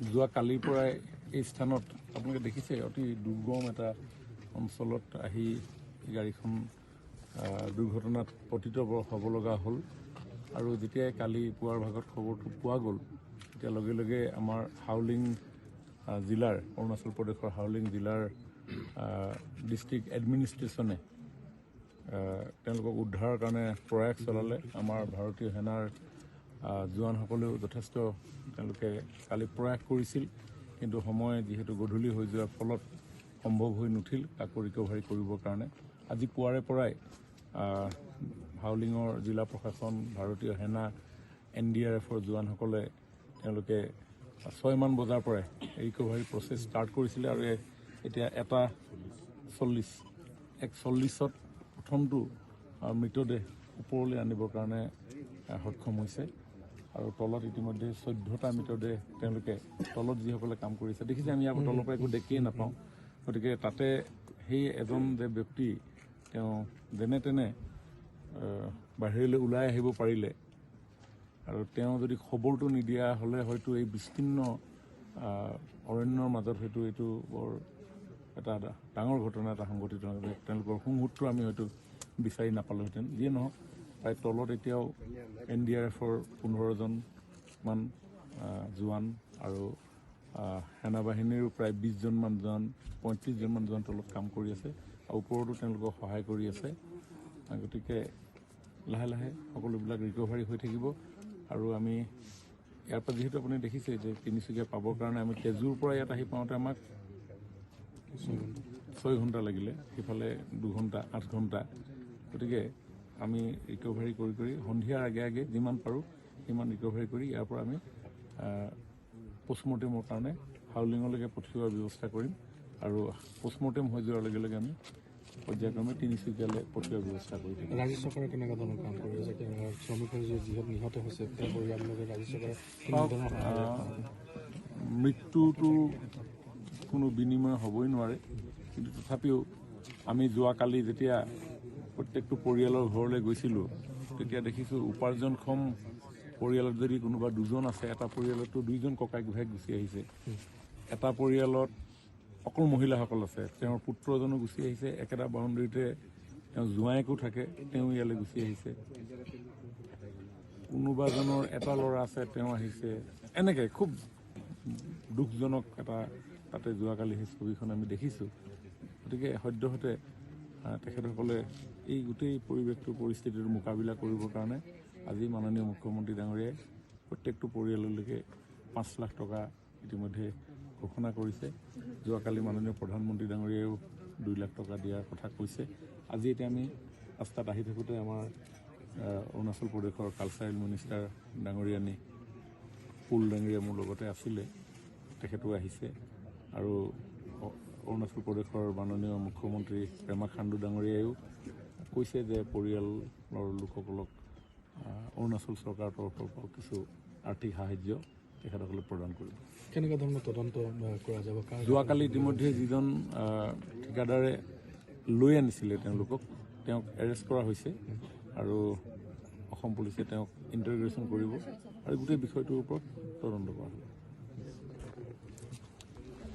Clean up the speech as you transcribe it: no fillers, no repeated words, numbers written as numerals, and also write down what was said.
যোৱা কালিৰ পৰাই এই স্থানত আপোনালোকে দেখিছে অতি দুৰ্গম এটা অঞ্চলত আহি গাড়ীখন দুৰ্ঘটনাত পতিত হ'ব লগা হ'ল আৰু যেতিয়াই কালি পুৱাৰ ভাগত খবৰটো পোৱা গ'ল তেতিয়া লগে লগে আমাৰ হাউলিং জিলাৰ অৰুণাচল প্ৰদেশৰ হাউলিং জিলাৰ ডিষ্ট্ৰিক্ট এডমিনিষ্ট্ৰেশ্যনে তেওঁলোকক উদ্ধাৰৰ কাৰণে প্ৰয়াস চলালে। আমাৰ ভাৰতীয় সেনাৰ জোৱানসকলেও যথেষ্ট তেওঁলোকে কালি প্ৰয়াস কৰিছিল, কিন্তু সময় যিহেতু গধূলি হৈ যোৱাৰ ফলত সম্ভৱ হৈ নুঠিল তাকো ৰিকভাৰী কৰিবৰ কাৰণে। আজি পুৱাৰে পৰাই হাউলিঙৰ জিলা প্ৰশাসন, ভাৰতীয় সেনা, NDRFৰ জোৱানসকলে তেওঁলোকে 6মান বজাৰ পৰাই ৰিকভাৰী প্ৰচেছ ষ্টাৰ্ট কৰিছিলে আৰু এতিয়া 1:40ত প্ৰথমটো মৃতদেহ ওপৰলৈ আনিবৰ কাৰণে সক্ষম হৈছে আৰু তলত ইতিমধ্যে 14টা মৃতদেহ তেওঁলোকে তলত যিসকলে কাম কৰিছে দেখিছে। আমি ইয়াৰ তলৰ পৰা একো দেখিয়ে নাপাওঁ, গতিকে তাতে সেই এজন যে ব্যক্তি তেওঁ যেনে তেনে বাহিৰলৈ ওলাই আহিব পাৰিলে আৰু তেওঁ যদি খবৰটো নিদিয়া হ'লে হয়তো এই বিস্তীৰ্ণ অৰণ্যৰ মাজত হয়তো এইটো বৰ এটা ডাঙৰ ঘটনা এটা সংঘটিত হয়। তেওঁলোকৰ সংহূতটো আমি হয়তো বিচাৰি নাপালোহেঁতেন। যিয়ে নহওক প্ৰায় তলত এতিয়াও NDRFৰ 15জনমান জোৱান আৰু সেনাবাহিনীৰো প্ৰায় 20জনমান জোৱান, 35জনমান জোৱান তলত কাম কৰি আছে আৰু ওপৰতো তেওঁলোকক সহায় কৰি আছে। গতিকে লাহে লাহে সকলোবিলাক ৰিকভাৰী হৈ থাকিব আৰু আমি ইয়াৰ পৰা যিহেতু আপুনি দেখিছে যে তিনিচুকীয়া পাবৰ কাৰণে আমি তেজুৰ পৰা ইয়াত আহি পাওঁতে আমাক 6 ঘণ্টা লাগিলে, সিফালে 2 ঘণ্টা, 8 ঘণ্টা। গতিকে আমি ৰিকভাৰী কৰি কৰি সন্ধিয়াৰ আগে আগে যিমান পাৰোঁ সিমান ৰিকভাৰী কৰি ইয়াৰ পৰা আমি পষ্টমৰ্টেমৰ কাৰণে হাউলিঙলৈকে পঠিওৱাৰ ব্যৱস্থা কৰিম আৰু পষ্টমৰ্টেম হৈ যোৱাৰ লগে লগে আমি পৰ্যায়ক্ৰমে তিনিচুকীয়ালৈ পঠিওৱাৰ ব্যৱস্থা কৰি দিম। ৰাজ্য চৰকাৰে কেনেকুৱা ধৰণৰ কাম কৰি আছে? শ্ৰমিকৰ যিহেতু নিহত হৈছে তেওঁৰ পৰিয়াললৈকে ৰাজ্য চৰকাৰে মৃত্যুটো কোনো বিনিময় হ'বই নোৱাৰে, কিন্তু তথাপিও আমি যোৱাকালি যেতিয়া প্ৰত্যেকটো পৰিয়ালৰ ঘৰলৈ গৈছিলোঁ তেতিয়া দেখিছোঁ উপাৰ্জনক্ষম পৰিয়ালত যদি কোনোবা 2জন আছে, এটা পৰিয়ালতো 2জন ককাইক ভাইক গুচি আহিছে। এটা পৰিয়ালত অকল মহিলাসকল আছে, তেওঁৰ পুত্ৰজনো গুচি আহিছে। একেটা বাউণ্ডেৰীতে তেওঁ জোঁৱায়েকো থাকে, তেওঁ ইয়ালৈ গুচি আহিছে। কোনোবাজনৰ এটা ল'ৰা আছে, তেওঁ আহিছে। এনেকৈ খুব দুখজনক এটা তাতে যোৱাকালি সেই ছবিখন আমি দেখিছোঁ। গতিকে সদ্যহতে তেখেতসকলে এই গোটেই পৰিৱেশটোৰ পৰিস্থিতিৰ মোকাবিলা কৰিবৰ কাৰণে আজি মাননীয় মুখ্যমন্ত্ৰী ডাঙৰীয়াই প্ৰত্যেকটো পৰিয়াললৈকে 5 লাখ টকা ইতিমধ্যে ঘোষণা কৰিছে। যোৱাকালি মাননীয় প্ৰধানমন্ত্ৰী ডাঙৰীয়াইও 2 লাখ টকা দিয়াৰ কথা কৈছে। আজি এতিয়া আমি ৰাস্তাত আহি থাকোঁতে আমাৰ অৰুণাচল প্ৰদেশৰ কালচাৰেল মিনিষ্টাৰ ডাঙৰীয়ানী পুল ডাঙৰীয়া মোৰ লগতে আছিলে, তেখেতো আহিছে আৰু অৰুণাচল প্ৰদেশৰ মাননীয় মুখ্যমন্ত্ৰী পেমা খাণ্ডু ডাঙৰীয়াইও কৈছে যে পৰিয়ালৰ লোকসকলক অৰুণাচল চৰকাৰৰ তৰফৰ পৰা কিছু আৰ্থিক সাহায্য তেখেতসকলে প্ৰদান কৰিব। কেনেকুৱা ধৰণৰ তদন্ত কৰা যাব? যোৱাকালি ইতিমধ্যে যিজন ঠিকাদাৰে লৈ আনিছিলে তেওঁলোকক, তেওঁক এৰেষ্ট কৰা হৈছে আৰু অসম পুলিচে তেওঁক ইণ্টাৰগ্ৰেশ্যন কৰিব আৰু গোটেই বিষয়টোৰ ওপৰত তদন্ত কৰা হ'ব।